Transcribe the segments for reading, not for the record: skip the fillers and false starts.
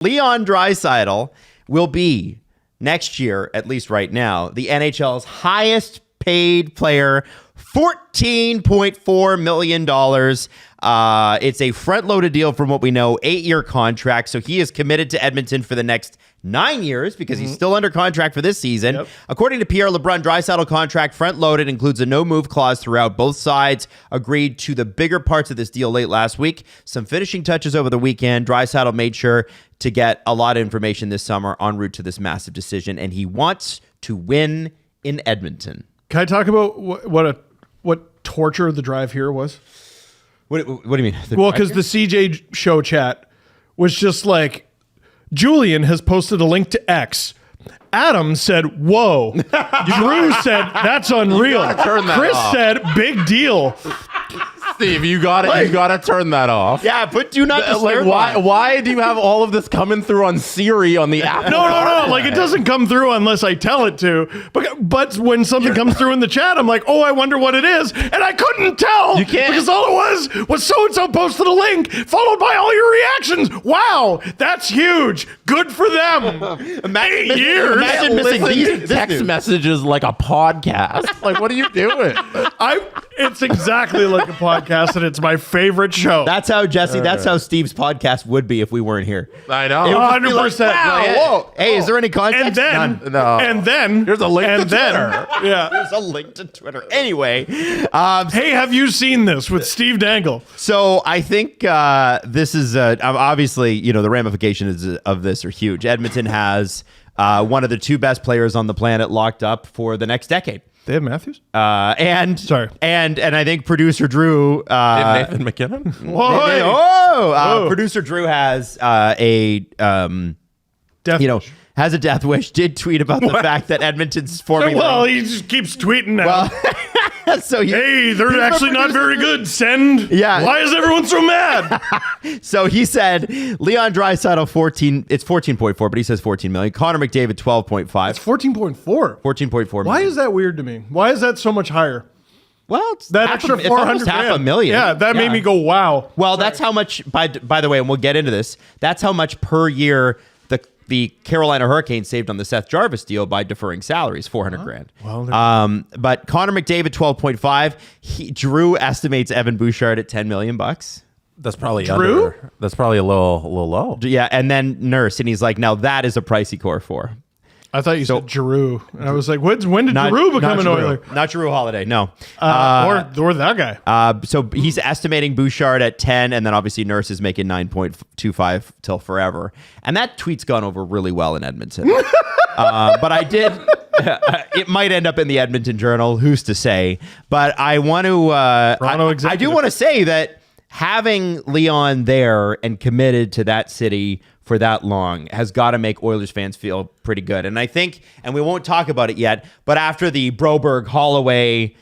Leon Draisaitl will be next year, at least right now, the NHL's highest paid player, $14.4 million. It's a front-loaded deal from what we know, 8-year contract. So he is committed to Edmonton for the next 9 years because he's still under contract for this season. Yep. According to Pierre LeBrun, Draisaitl contract front-loaded, includes a no-move clause throughout. Both sides agreed to the bigger parts of this deal late last week. Some finishing touches over the weekend. Draisaitl made sure to get a lot of information this summer en route to this massive decision, and he wants to win in Edmonton. Can I talk about what torture the drive here was? What do you mean? Well, because the CJ show chat was just like, Julian has posted a link to X. Adam said, whoa. Drew said, that's unreal. Chris said, big deal. Steve, you gotta turn that off. Yeah, but do not disturb. Why do you have all of this coming through on Siri on the app? No. Like, it doesn't come through unless I tell it to. But when something comes through in the chat, I'm like, oh, I wonder what it is. And I couldn't tell. You can't. Because all it was so-and-so posted a link followed by all your reactions. Wow, that's huge. Good for them. 8 years. Imagine missing these text messages like a podcast. Like, what are you doing? It's exactly like a podcast, and it's my favorite show. That's how, Jesse, that's how Steve's podcast would be if we weren't here. I know. 100%. Wow, whoa. Hey, is there any context? And then there's a link to Twitter. Yeah. There's a link to Twitter. Anyway. Hey, have you seen this with Steve Dangle? So I think this is obviously, the ramifications of this are huge. Edmonton has one of the two best players on the planet locked up for the next decade. Dave Matthews? And I think producer Drew... Nathan McKinnon? Producer Drew has has a death wish, did tweet about the fact that Edmonton's forming... Well, he just keeps tweeting now. So hey, they're actually not very good. Send. Yeah. Why is everyone so mad? So he said Leon Draisaitl 14. It's 14.4, but he says 14 million. Connor McDavid 12.5. It's 14.4. 14.4 million. Why is that weird to me? Why is that so much higher? Well, it's that extra 400 half a million. Yeah, that made me go wow. Well, that's how much. By the way, and we'll get into this. That's how much per year the Carolina Hurricanes saved on the Seth Jarvis deal by deferring salaries, $400,000. Well, but Connor McDavid 12.5. Drew estimates Evan Bouchard at $10 million. That's probably Drew. That's probably a little low. Yeah, and then Nurse, and he's like, now that is a pricey core for. I thought you said Giroux. And I was like, when did Giroux become an Oiler? Not Giroux Holiday, no. Or that guy. So he's estimating Bouchard at 10, and then obviously Nurse is making 9.25 till forever. And that tweet's gone over really well in Edmonton. But I did... it might end up in the Edmonton Journal, who's to say. But I want to... I do want to say that having Leon there and committed to that city for that long has got to make Oilers fans feel pretty good. And I think, and we won't talk about it yet, but after the Broberg Holloway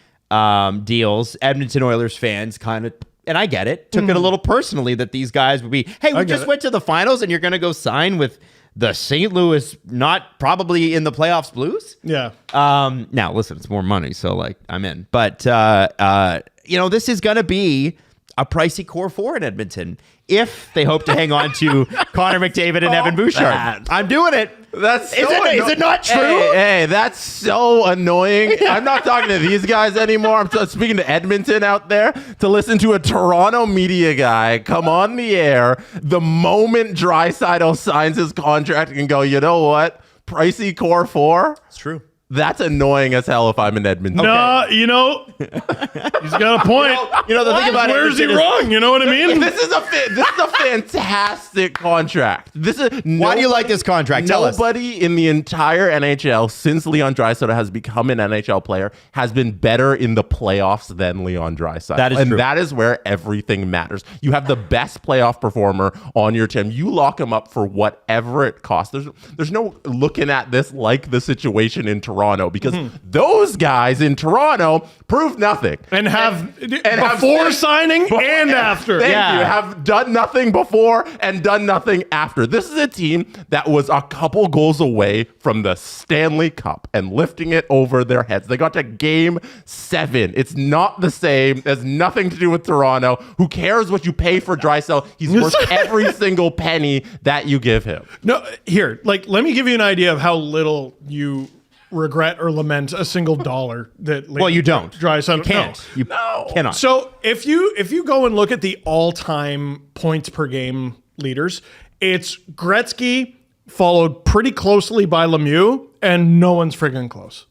deals, Edmonton Oilers fans kind of, and I get it, took it a little personally that these guys would be, hey, we just went to the finals and you're going to go sign with the St. Louis, not probably in the playoffs Blues? Yeah. Now, listen, it's more money, so like I'm in. But, this is going to be a pricey core four in Edmonton if they hope to hang on to Connor McDavid and Evan Bouchard. I'm doing it. Is it not true? Hey, that's so annoying. I'm not talking to these guys anymore. I'm speaking to Edmonton out there to listen to a Toronto media guy come on the air the moment Draisaitl signs his contract and go, you know what? Pricey core four? It's true. That's annoying as hell if I'm in Edmonton. No, he's got a point. The thing about where's he wrong? You know what I mean? This is a fantastic contract. Why do you like this contract? Tell us. Nobody in the entire NHL since Leon Draisaitl has become an NHL player has been better in the playoffs than Leon Draisaitl. That is true. That is where everything matters. You have the best playoff performer on your team. You lock him up for whatever it costs. There's no looking at this like the situation in Toronto Toronto because those guys in Toronto proved nothing. And before signing and after. Thank you. Have done nothing before and done nothing after. This is a team that was a couple goals away from the Stanley Cup and lifting it over their heads. They got to game 7. It's not the same. It has nothing to do with Toronto. Who cares what you pay for Draisaitl? He's worth every single penny that you give him. No, here, let me give you an idea of how little you regret or lament a single dollar that. Well, you don't. Draisaitl. You can't. You cannot. So if you go and look at the all-time points per game leaders, it's Gretzky followed pretty closely by Lemieux, and no one's friggin' close.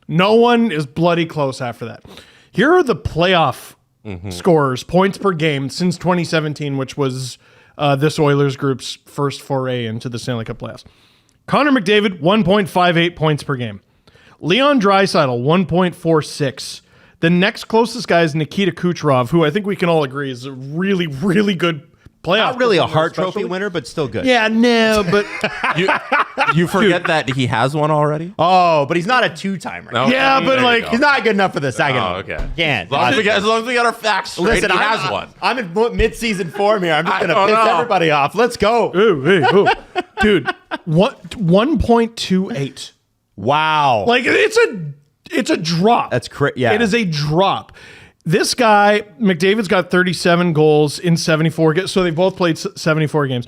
No one is bloody close after that. Here are the playoff scorers, points per game since 2017, which was this Oilers group's first foray into the Stanley Cup playoffs. Connor McDavid, 1.58 points per game. Leon Draisaitl, 1.46. The next closest guy is Nikita Kucherov, who I think we can all agree is a really, really good playoff. Not really a Hart Trophy winner, but still good. Yeah, no, but you forget that he has one already? Oh, but he's not a 2-timer. No? yeah, but There you go. He's not good enough for the second. Oh, okay. Can't. As long as we got our facts straight, Listen, he has one. I'm in mid-season form here. I'm just going to don't piss know. everybody off. Let's go. ooh, hey, ooh. Dude, 1.28. Wow. It's a drop. That's yeah. It is a drop. This guy, McDavid's got 37 goals in 74 games. So they both played 74 games.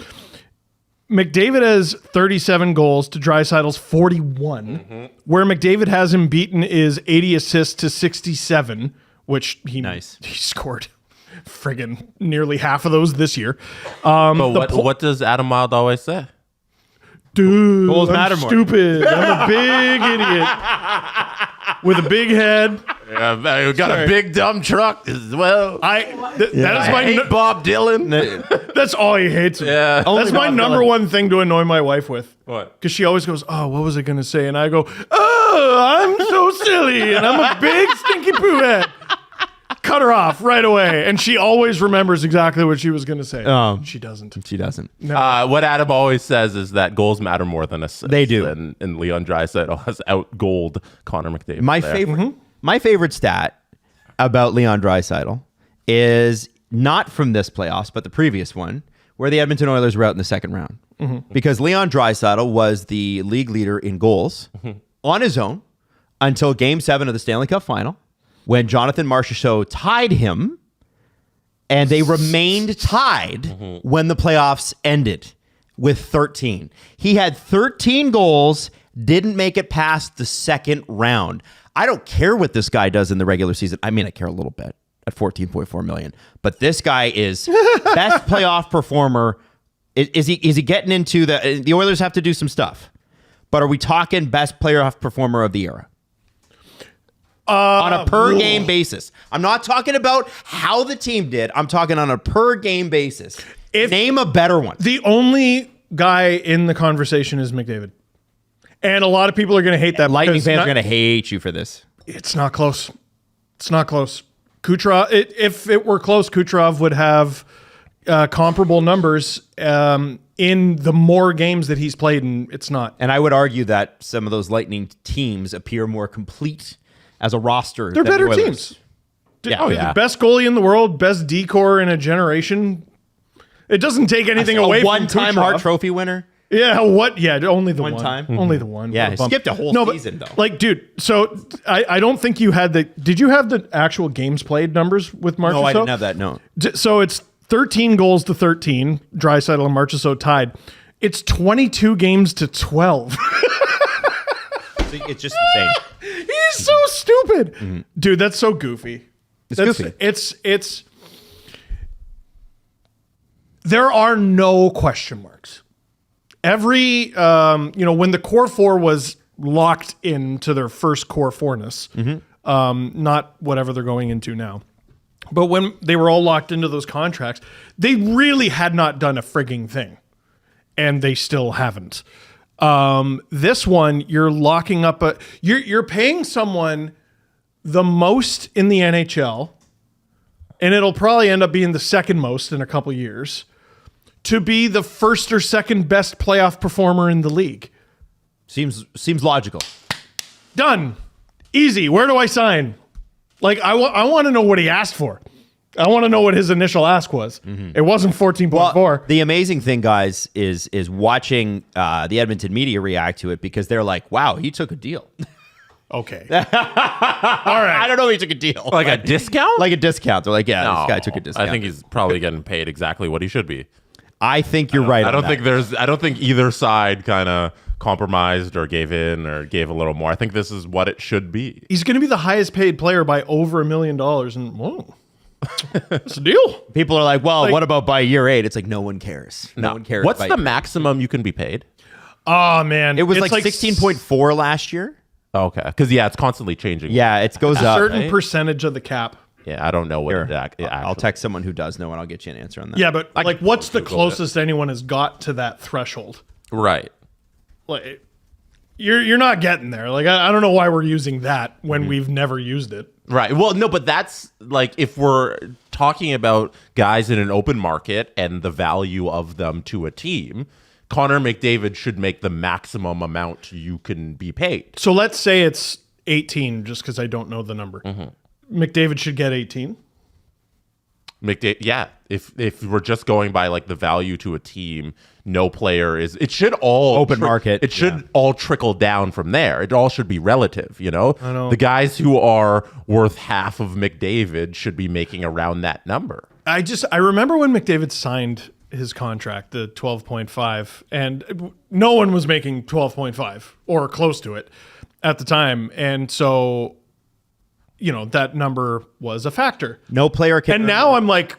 McDavid has 37 goals to Draisaitl's 41. Where McDavid has him beaten is 80 assists to 67, which he scored friggin' nearly half of those this year. But what does Adam Wylde always say? Dude, Goals I'm matter more. stupid. I'm a big idiot with a big head. Yeah, we got a big dumb truck as well. That is I my hate Bob Dylan. that's all he hates. Yeah. That's my number one thing to annoy my wife with. What? Because she always goes, "Oh, what was I gonna say?" And I go, "Oh, I'm so silly, and I'm a big stinky poo head." Cut her off right away, and she always remembers exactly what she was gonna say. She doesn't. She doesn't. What Adam always says is that goals matter more than assists. They do. And Leon Draisaitl has out-goaled Connor McDavid. My favorite stat about Leon Draisaitl is not from this playoffs, but the previous one, where the Edmonton Oilers were out in the second round. Because Leon Draisaitl was the league leader in goals on his own until Game 7 of the Stanley Cup Final, when Jonathan Marchessault tied him, and they remained tied when the playoffs ended with 13. He had 13 goals, didn't make it past the second round. I don't care what this guy does in the regular season. I mean, I care a little bit at $14.4 million, but this guy is best playoff performer. Is he getting into the Oilers have to do some stuff, but are we talking best playoff performer of the era? On a per game basis. I'm not talking about how the team did. I'm talking on a per game basis. Name a better one. The only guy in the conversation is McDavid. And a lot of people are going to hate that. Lightning fans are going to hate you for this. It's not close. It's not close. Kucherov, if it were close, Kucherov would have comparable numbers in the more games that he's played, and it's not. And I would argue that some of those Lightning teams appear more complete as a roster. They're than better the Oilers. teams. Yeah. The best goalie in the world, best decor in a generation. It doesn't take anything away from one-time Kucherov. Hart Trophy winner. Yeah, what? Yeah, only the one. time? Only the one. Yeah, What a bump. skipped a whole No, season, but, though. Dude, so I don't think you had the... Did you have the actual games played numbers with Marchessault? No, I didn't have that, no. So it's 13 goals to 13. Draisaitl and Marchessault tied. It's 22 games to 12. It's just insane. He's so stupid. Dude, that's so goofy. Goofy. It's there are no question marks. Every when the core four was locked into their first core fourness, not whatever they're going into now. But when they were all locked into those contracts, they really had not done a frigging thing. And they still haven't. This one, you're locking up you're paying someone the most in the NHL, and it'll probably end up being the second most in a couple years, to be the first or second best playoff performer in the league. Seems logical. Done. Easy. Where do I sign? Like, I want to know what he asked for. I want to know what his initial ask was. It wasn't 14.4. Well, the amazing thing, guys, is watching the Edmonton media react to it because they're like, wow, he took a deal. Okay. All right. I don't know if he took a deal. Like a discount? Like a discount. They're like, yeah, No, this guy took a discount. I think he's probably getting paid exactly what he should be. I think you're right. I don't think either side kind of compromised or gave in or gave a little more. I think this is what it should be. He's going to be the highest paid player by over $1 million. And whoa. It's a deal. People are like, well, what about by year 8? It's like, no one cares. No one cares. What's the maximum you can be paid? Oh, man. It was like 16.4 last year. Okay. Because, it's constantly changing. Yeah, it goes a up. certain percentage of the cap. Yeah, I don't know what I'll text someone who does know and I'll get you an answer on that. Yeah, but like, what's the closest anyone has got to that threshold? Right. Like, you're not getting there. Like, I don't know why we're using that when we've never used it. Right. Well, no, but that's like if we're talking about guys in an open market and the value of them to a team, Connor McDavid should make the maximum amount you can be paid. So let's say it's 18, just because I don't know the number. McDavid should get 18. Yeah. If we're just going by like the value to a team, no player is. It should all open market. It should all trickle down from there. It all should be relative. You know, I know. The guys who are worth half of McDavid should be making around that number. I remember when McDavid signed his contract, the 12.5, and no one was making 12.5 or close to it at the time, and so that number was a factor. No player can. And now I'm like,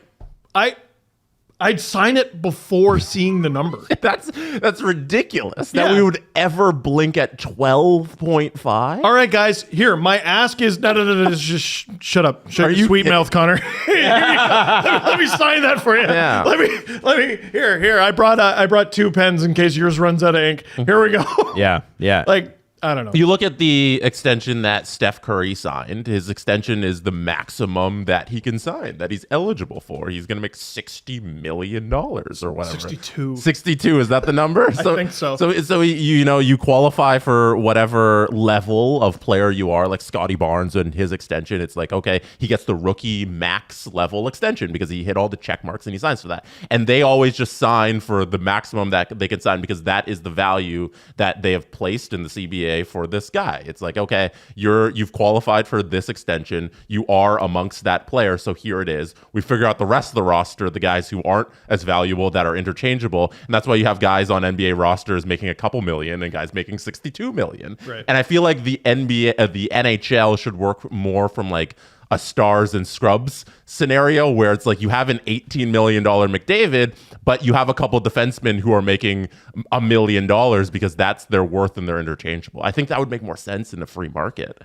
I'd sign it before seeing the number. That's ridiculous that we would ever blink at 12.5. All right, guys. Here, my ask is no. Just shut up. Shut your sweet mouth, Connor. let me sign that for you. Yeah. Let me. Here. I brought 2 pens in case yours runs out of ink. Here we go. Yeah. Like, I don't know. You look at the extension that Steph Curry signed. His extension is the maximum that he can sign, that he's eligible for. He's going to make $60 million or whatever. 62. 62, is that the number? I think so. So you qualify for whatever level of player you are, like Scotty Barnes and his extension. It's like, okay, he gets the rookie max level extension because he hit all the check marks and he signs for that. And they always just sign for the maximum that they can sign because that is the value that they have placed in the CBA for this guy. It's like, okay, you've qualified for this extension. You are amongst that player, so here it is. We figure out the rest of the roster, the guys who aren't as valuable, that are interchangeable, and that's why you have guys on NBA rosters making a couple million and guys making 62 million. Right. And I feel like the NHL should work more from like a stars and scrubs scenario where it's like you have an $18 million McDavid, but you have a couple defensemen who are making $1 million because that's their worth and they're interchangeable. I think that would make more sense in a free market.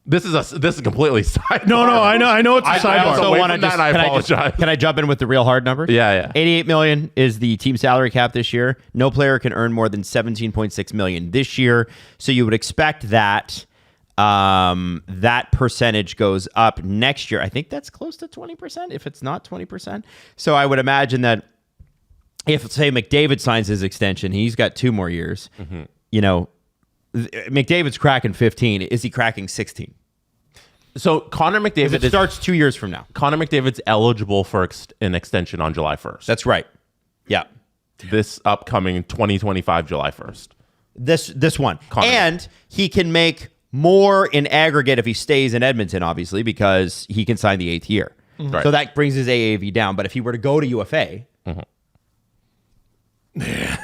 This is completely sidebar. No, I know it's a sidebar. I also want to I apologize. Can I jump in with the real hard number? Yeah. $88 million is the team salary cap this year. No player can earn more than $17.6 million this year. So you would expect that that percentage goes up next year. I think that's close to 20%, if it's not 20%. So I would imagine that if, say, McDavid signs his extension, he's got 2 more years. McDavid's cracking 15. Is he cracking 16? So Connor McDavid starts 2 years from now. Connor McDavid's eligible for an extension on July 1st. That's right. Yeah. This upcoming 2025 July 1st. This one. Connor. And he can make more in aggregate if he stays in Edmonton, obviously, because he can sign the 8th year. Right. So that brings his AAV down. But if he were to go to UFA,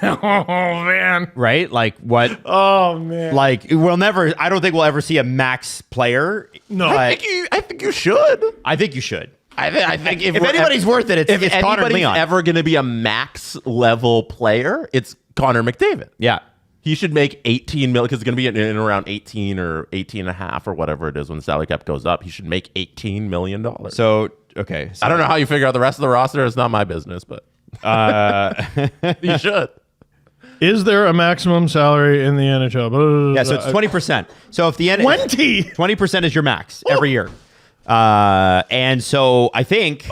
Oh man. right? Like what? Oh man. Like I don't think we'll ever see a max player. No. I think you should. I think you should. I think if anybody's worth it, it's Connor and anybody's Leon. ever going to be a max level player, it's Connor McDavid. Yeah. He should make 18 million because it's going to be in around 18 or 18 and a half or whatever it is when the salary cap goes up. He should make $18 million. So, okay. So I don't know how you figure out the rest of the roster. It's not my business, but you should. Is there a maximum salary in the NHL? Yeah, so it's 20%. So if the 20% is your max every year. And so I think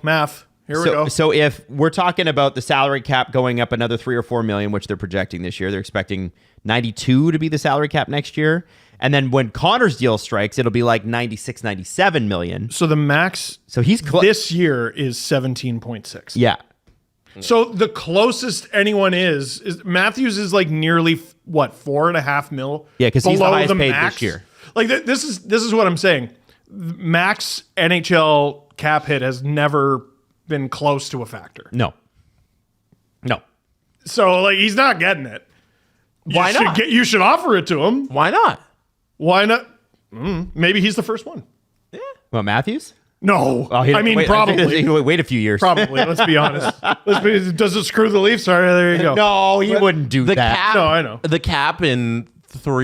Math. Here we go. So if we're talking about the salary cap going up another 3 or 4 million, which they're projecting this year, they're expecting 92 to be the salary cap next year. And then when Connor's deal strikes, it'll be like 96, 97 million. So the max So he's this year is 17.6. Yeah. So the closest anyone is Matthews is like nearly 4.5 mil. Yeah, because he's the below highest paid max. this year. Like this is what I'm saying. Max NHL cap hit has never been close to a factor. No. So like he's not getting it. Why not? You should offer it to him. Why not? Why not? Maybe he's the first one. Well, Matthews? No, I mean wait, probably. Wait a few years. Probably. Let's be honest. Does it screw the Leafs? Sorry, there you go. No, he wouldn't do The that. cap. No, I know. The cap in 4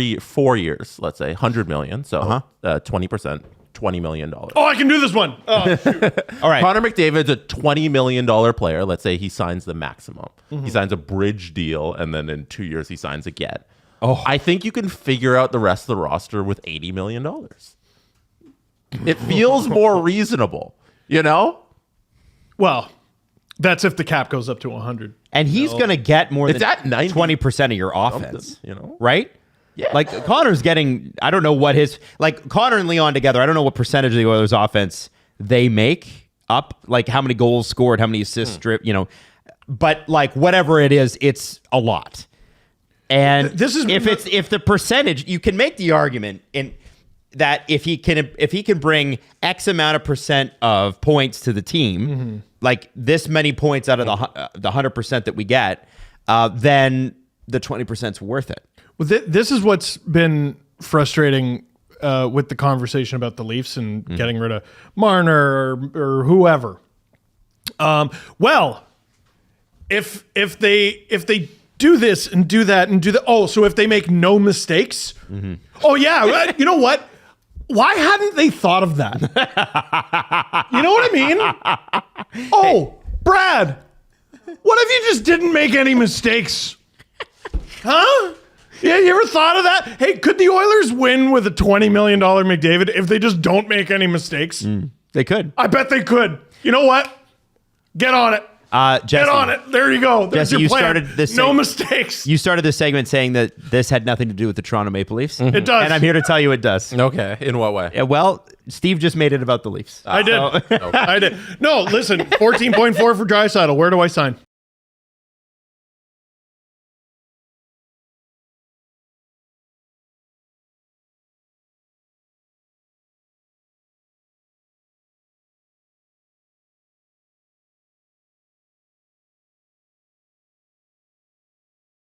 years, let's say, 100 million. So 20%, $20 million. Oh, I can do this one. Oh, shoot. All right. Connor McDavid's a $20 million player. Let's say he signs the maximum. He signs a bridge deal, and then in 2 years he signs again. Oh. I think you can figure out the rest of the roster with $80 million. It feels more reasonable, you know? Well, that's if the cap goes up to 100. And he's going to get more It's than at 90 20% of your offense. you know? Right? Yeah. Like Connor's getting, I don't know what Connor and Leon together, I don't know what percentage of the Oilers offense they make up, like how many goals scored, how many assists, but like whatever it is, it's a lot. And if the percentage, you can make the argument in that if he can bring X amount of percent of points to the team, like this many points out of the 100% that we get, then the 20% is worth it. Well, this is what's been frustrating with the conversation about the Leafs and getting rid of Marner or whoever. Well, if they do this and do that and do that, so if they make no mistakes, oh yeah, you know what? Why hadn't they thought of that? You know what I mean? Oh, Brad, what if you just didn't make any mistakes? Huh? Yeah, you ever thought of that? Hey, could the Oilers win with a $20 million McDavid if they just don't make any mistakes? They could. I bet they could. You know what? Get on it. Jesse, Get on it. There you go. There's Jesse, your plan. started this. No mistakes. You started this segment saying that this had nothing to do with the Toronto Maple Leafs. It does. And I'm here to tell you it does. Okay. In what way? Yeah, well, Steve just made it about the Leafs. I did. I did. No, listen, 14.4 for Draisaitl. Where do I sign?